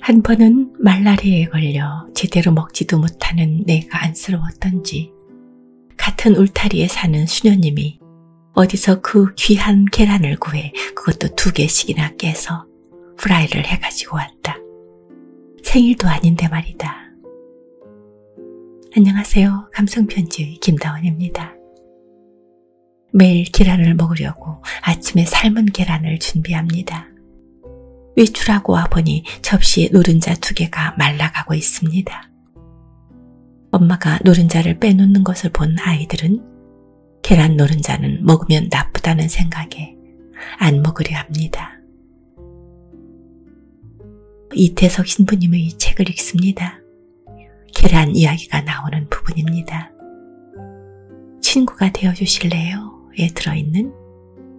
한 번은 말라리아에 걸려 제대로 먹지도 못하는 내가 안쓰러웠던지 같은 울타리에 사는 수녀님이 어디서 그 귀한 계란을 구해 그것도 2개씩이나 깨서 프라이를 해가지고 왔다. 생일도 아닌데 말이다. 안녕하세요. 감성편지의 김다원입니다. 매일 계란을 먹으려고 아침에 삶은 계란을 준비합니다. 외출하고 와보니 접시에 노른자 2개가 말라가고 있습니다. 엄마가 노른자를 빼놓는 것을 본 아이들은 계란 노른자는 먹으면 나쁘다는 생각에 안 먹으려 합니다. 이태석 신부님의 책을 읽습니다. 계란 이야기가 나오는 부분입니다. 친구가 되어주실래요? 에 들어있는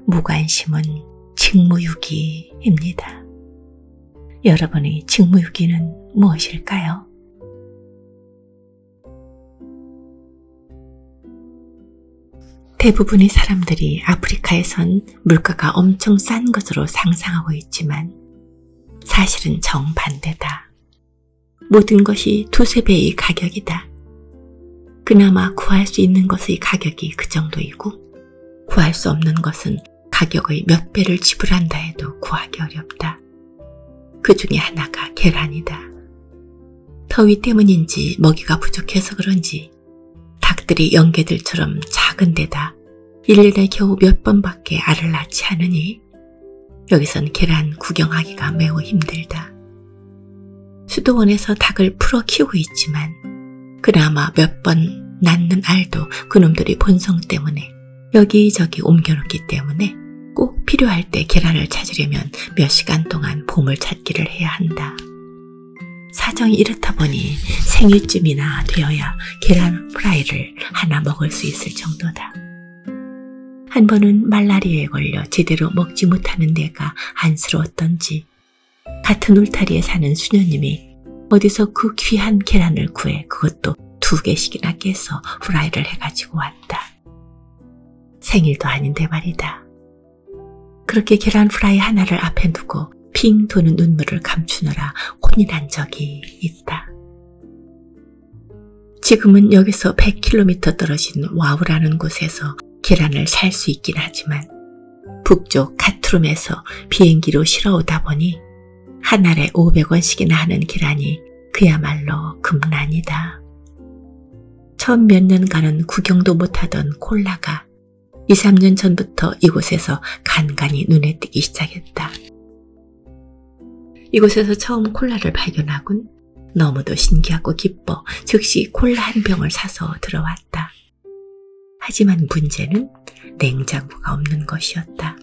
무관심은 직무유기입니다. 여러분의 직무유기는 무엇일까요? 대부분의 사람들이 아프리카에선 물가가 엄청 싼 것으로 상상하고 있지만 사실은 정반대다. 모든 것이 2~3배의 가격이다. 그나마 구할 수 있는 것의 가격이 그 정도이고 구할 수 없는 것은 가격의 몇 배를 지불한다 해도 구하기 어렵다. 그 중에 하나가 계란이다. 더위 때문인지 먹이가 부족해서 그런지 닭들이 영개들처럼 작은 데다 1년에 겨우 몇 번밖에 알을 낳지 않으니 여기선 계란 구경하기가 매우 힘들다. 수도원에서 닭을 풀어 키우고 있지만 그나마 몇 번 낳는 알도 그놈들이 본성 때문에 여기저기 옮겨놓기 때문에 꼭 필요할 때 계란을 찾으려면 몇 시간 동안 보물 찾기를 해야 한다. 사정이 이렇다 보니 생일쯤이나 되어야 계란 프라이를 하나 먹을 수 있을 정도다. 한 번은 말라리아에 걸려 제대로 먹지 못하는 내가 안쓰러웠던지 같은 울타리에 사는 수녀님이 어디서 그 귀한 계란을 구해 그것도 2개씩이나 깨서 프라이를 해가지고 왔다. 생일도 아닌데 말이다. 그렇게 계란 프라이 하나를 앞에 두고 핑 도는 눈물을 감추느라 혼이 난 적이 있다. 지금은 여기서 100km 떨어진 와우라는 곳에서 계란을 살 수 있긴 하지만 북쪽 카투룸에서 비행기로 실어오다 보니 한 알에 500원씩이나 하는 계란이 그야말로 금난이다. 처음 몇 년간은 구경도 못하던 콜라가 2~3년 전부터 이곳에서 간간히 눈에 띄기 시작했다. 이곳에서 처음 콜라를 발견하곤 너무도 신기하고 기뻐 즉시 콜라 한 병을 사서 들어왔다. 하지만 문제는 냉장고가 없는 것이었다.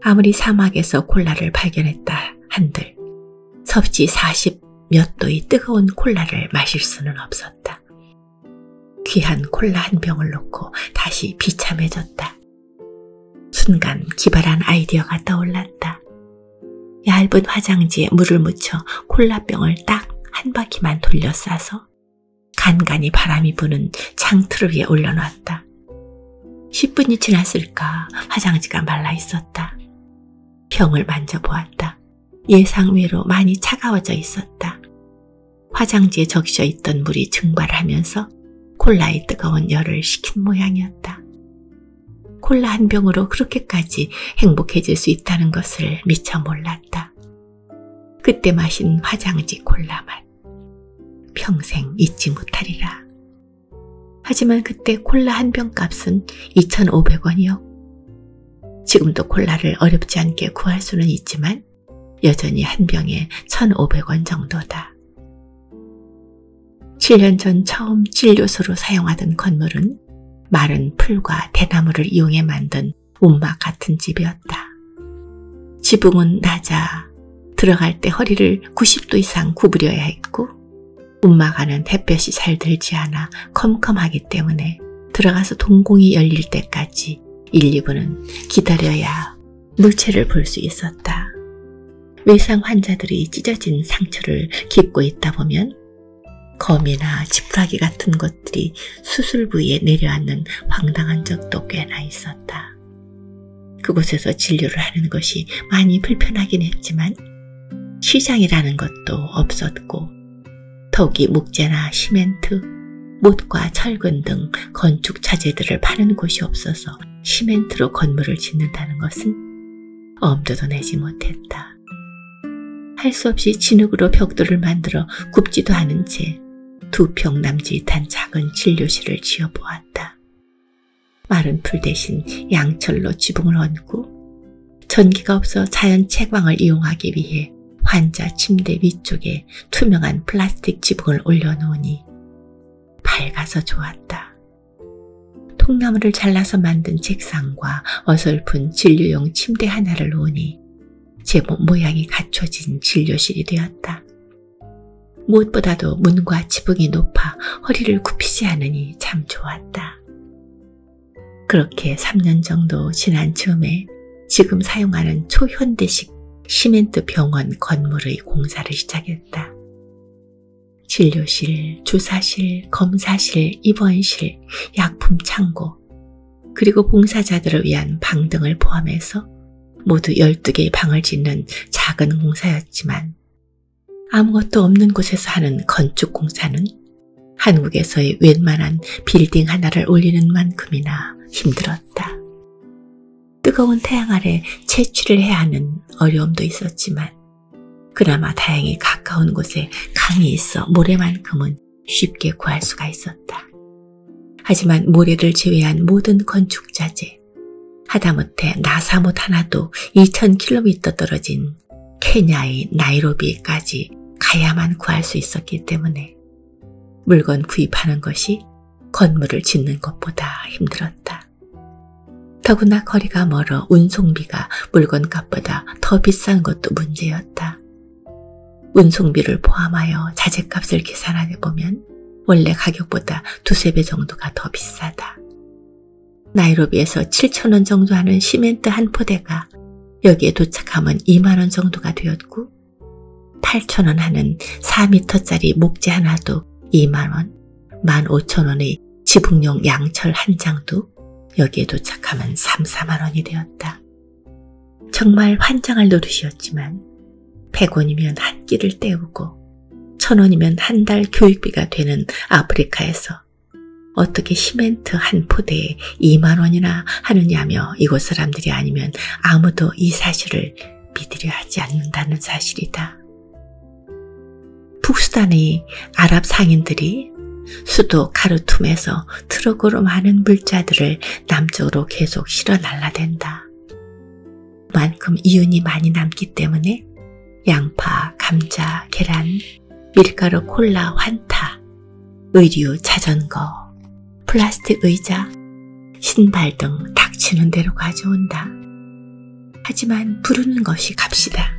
아무리 사막에서 콜라를 발견했다 한들 섭씨 40몇 도의 뜨거운 콜라를 마실 수는 없었다. 귀한 콜라 한 병을 놓고 다시 비참해졌다. 순간 기발한 아이디어가 떠올랐다. 얇은 화장지에 물을 묻혀 콜라병을 딱 한 바퀴만 돌려 싸서 간간히 바람이 부는 창틀 위에 올려놨다. 10분이 지났을까 화장지가 말라 있었다. 병을 만져보았다. 예상외로 많이 차가워져 있었다. 화장지에 적셔 있던 물이 증발하면서 콜라의 뜨거운 열을 식힌 모양이었다. 콜라 한 병으로 그렇게까지 행복해질 수 있다는 것을 미처 몰랐다. 그때 마신 화장지 콜라 맛. 평생 잊지 못하리라. 하지만 그때 콜라 한 병 값은 2,500원이요. 지금도 콜라를 어렵지 않게 구할 수는 있지만 여전히 한 병에 1,500원 정도다. 7년 전 처음 진료소로 사용하던 건물은 마른 풀과 대나무를 이용해 만든 움막 같은 집이었다. 지붕은 낮아 들어갈 때 허리를 90도 이상 구부려야 했고 움막 안은 햇볕이 잘 들지 않아 컴컴하기 때문에 들어가서 동공이 열릴 때까지 1~2분은 기다려야 물체를 볼 수 있었다. 외상 환자들이 찢어진 상처를 깁고 있다 보면 거미나 지푸라기 같은 것들이 수술 부위에 내려앉는 황당한 적도 꽤나 있었다. 그곳에서 진료를 하는 것이 많이 불편하긴 했지만 시장이라는 것도 없었고 더욱이 목재나 시멘트, 못과 철근 등 건축 자재들을 파는 곳이 없어서 시멘트로 건물을 짓는다는 것은 엄두도 내지 못했다. 할 수 없이 진흙으로 벽돌을 만들어 굽지도 않은 채 2평 남짓한 작은 진료실을 지어보았다. 마른 풀 대신 양철로 지붕을 얹고 전기가 없어 자연 채광을 이용하기 위해 환자 침대 위쪽에 투명한 플라스틱 지붕을 올려놓으니 밝아서 좋았다. 통나무를 잘라서 만든 책상과 어설픈 진료용 침대 하나를 놓으니 제법 모양이 갖춰진 진료실이 되었다. 무엇보다도 문과 지붕이 높아 허리를 굽히지 않으니 참 좋았다. 그렇게 3년 정도 지난 즈음에 지금 사용하는 초현대식 시멘트 병원 건물의 공사를 시작했다. 진료실, 주사실, 검사실, 입원실, 약품 창고, 그리고 봉사자들을 위한 방 등을 포함해서 모두 12개의 방을 짓는 작은 공사였지만 아무것도 없는 곳에서 하는 건축 공사는 한국에서의 웬만한 빌딩 하나를 올리는 만큼이나 힘들었다. 뜨거운 태양 아래 채취를 해야 하는 어려움도 있었지만 그나마 다행히 가까운 곳에 강이 있어 모래만큼은 쉽게 구할 수가 있었다. 하지만 모래를 제외한 모든 건축 자재, 하다못해 나사못 하나도 2000km 떨어진 케냐의 나이로비까지 가야만 구할 수 있었기 때문에 물건 구입하는 것이 건물을 짓는 것보다 힘들었다. 더구나 거리가 멀어 운송비가 물건값보다 더 비싼 것도 문제였다. 운송비를 포함하여 자재값을 계산하게 보면 원래 가격보다 2~3배 정도가 더 비싸다. 나이로비에서 7,000원 정도 하는 시멘트 한 포대가 여기에 도착하면 2만원 정도가 되었고 8,000원 하는 4m짜리 목재 하나도 2만원, 15,000원의 지붕용 양철 한 장도 여기에 도착하면 3~4만원이 되었다. 정말 환장할 노릇이었지만 100원이면 한 끼를 때우고 1,000원이면 한 달 교육비가 되는 아프리카에서 어떻게 시멘트 한 포대에 2만원이나 하느냐며 이곳 사람들이 아니면 아무도 이 사실을 믿으려 하지 않는다는 사실이다. 북수단의 아랍 상인들이 수도 카르툼에서 트럭으로 많은 물자들을 남쪽으로 계속 실어 날라댄다. 그만큼 이윤이 많이 남기 때문에 양파, 감자, 계란, 밀가루, 콜라, 환타, 의류, 자전거, 플라스틱 의자, 신발 등 닥치는 대로 가져온다. 하지만 부르는 것이 값이다.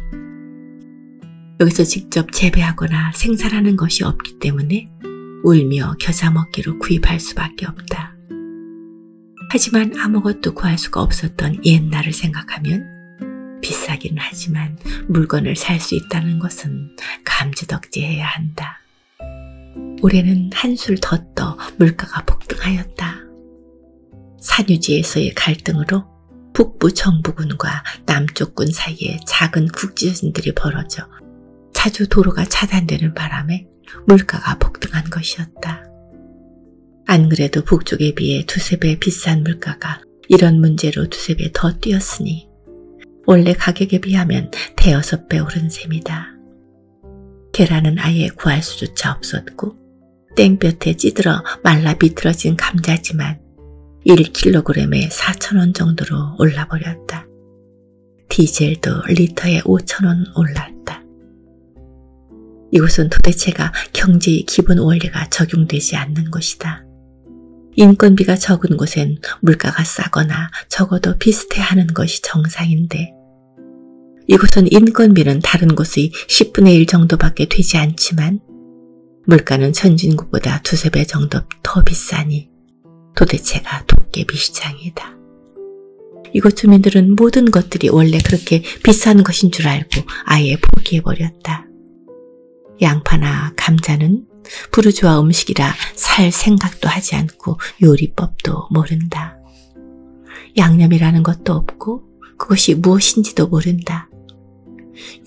여기서 직접 재배하거나 생산하는 것이 없기 때문에 울며 겨자 먹기로 구입할 수밖에 없다. 하지만 아무것도 구할 수가 없었던 옛날을 생각하면 비싸기는 하지만 물건을 살 수 있다는 것은 감지덕지해야 한다. 올해는 한술 더 떠 물가가 폭등하였다. 산유지에서의 갈등으로 북부 정부군과 남쪽군 사이에 작은 국지전들이 벌어져 자주 도로가 차단되는 바람에 물가가 폭등한 것이었다. 안 그래도 북쪽에 비해 2~3배 비싼 물가가 이런 문제로 2~3배 더 뛰었으니 원래 가격에 비하면 5~6배 오른 셈이다. 계란은 아예 구할 수조차 없었고 땡볕에 찌들어 말라 비틀어진 감자지만 1kg에 4,000원 정도로 올라버렸다. 디젤도 리터에 5,000원 올랐다. 이곳은 도대체가 경제의 기본 원리가 적용되지 않는 곳이다. 인건비가 적은 곳엔 물가가 싸거나 적어도 비슷해하는 것이 정상인데 이곳은 인건비는 다른 곳의 10분의 1 정도밖에 되지 않지만 물가는 선진국보다 2~3배 정도 더 비싸니 도대체가 도깨비 시장이다. 이곳 주민들은 모든 것들이 원래 그렇게 비싼 것인 줄 알고 아예 포기해버렸다. 양파나 감자는 부르주아 음식이라 살 생각도 하지 않고 요리법도 모른다. 양념이라는 것도 없고 그것이 무엇인지도 모른다.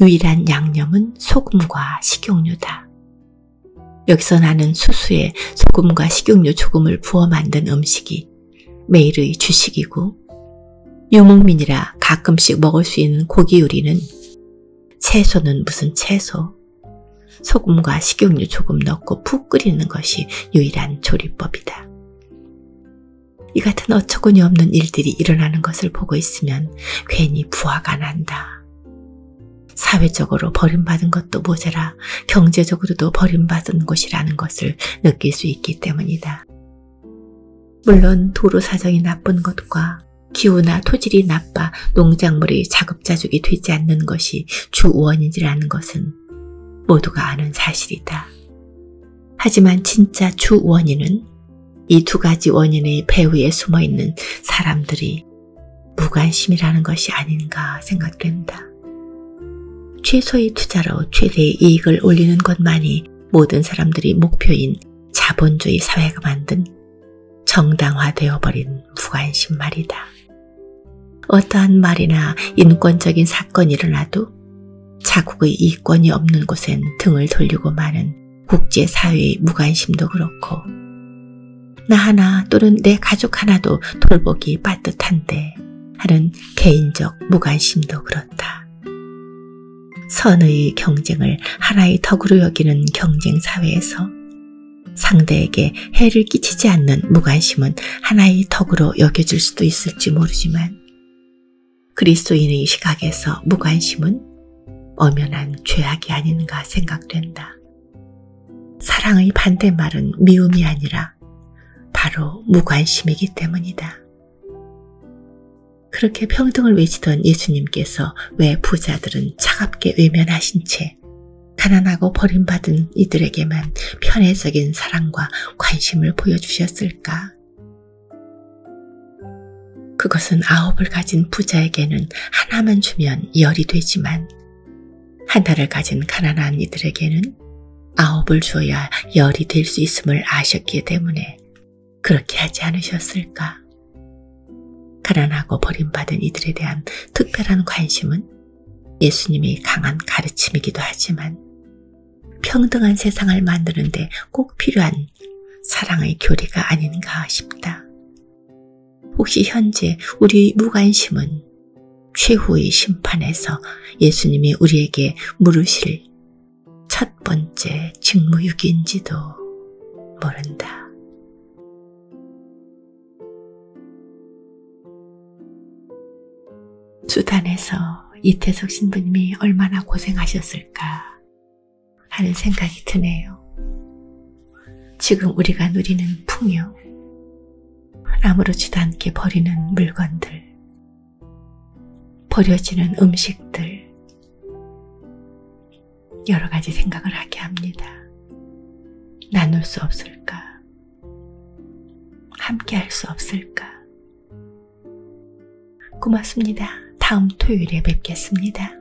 유일한 양념은 소금과 식용유다. 여기서 나는 수수에 소금과 식용유 조금을 부어 만든 음식이 매일의 주식이고, 유목민이라 가끔씩 먹을 수 있는 고기 요리는 채소는 무슨 채소, 소금과 식용유 조금 넣고 푹 끓이는 것이 유일한 조리법이다. 이 같은 어처구니 없는 일들이 일어나는 것을 보고 있으면 괜히 부화가 난다. 사회적으로 버림받은 것도 모자라 경제적으로도 버림받은 곳이라는 것을 느낄 수 있기 때문이다. 물론 도로 사정이 나쁜 것과 기후나 토질이 나빠 농작물이 자급자족이 되지 않는 것이 주 원인이라는 것은 모두가 아는 사실이다. 하지만 진짜 주 원인은 이 두 가지 원인의 배후에 숨어있는 사람들이 무관심이라는 것이 아닌가 생각된다. 최소의 투자로 최대의 이익을 올리는 것만이 모든 사람들이 목표인 자본주의 사회가 만든 정당화되어 버린 무관심 말이다. 어떠한 말이나 인권적인 사건이 일어나도 자국의 이권이 없는 곳엔 등을 돌리고 마는 국제사회의 무관심도 그렇고, 나 하나 또는 내 가족 하나도 돌보기 빠듯한데 하는 개인적 무관심도 그렇다. 선의 경쟁을 하나의 덕으로 여기는 경쟁사회에서 상대에게 해를 끼치지 않는 무관심은 하나의 덕으로 여겨질 수도 있을지 모르지만, 그리스도인의 시각에서 무관심은 엄연한 죄악이 아닌가 생각된다. 사랑의 반대말은 미움이 아니라 바로 무관심이기 때문이다. 그렇게 평등을 외치던 예수님께서 왜 부자들은 차갑게 외면하신 채 가난하고 버림받은 이들에게만 편애적인 사랑과 관심을 보여주셨을까? 그것은 9을 가진 부자에게는 하나만 주면 열이 되지만, 하나를 가진 가난한 이들에게는 9을 주어야 열이 될 수 있음을 아셨기 때문에 그렇게 하지 않으셨을까? 가난하고 버림받은 이들에 대한 특별한 관심은 예수님의 강한 가르침이기도 하지만, 평등한 세상을 만드는데 꼭 필요한 사랑의 교리가 아닌가 싶다. 혹시 현재 우리의 무관심은 최후의 심판에서 예수님이 우리에게 물으실 첫 번째 직무유기인지도 모른다. 수단에서 이태석 신부님이 얼마나 고생하셨을까 하는 생각이 드네요. 지금 우리가 누리는 풍요, 아무렇지도 않게 버리는 물건들, 버려지는 음식들, 여러 가지 생각을 하게 합니다. 나눌 수 없을까? 함께 할 수 없을까? 고맙습니다. 다음 토요일에 뵙겠습니다.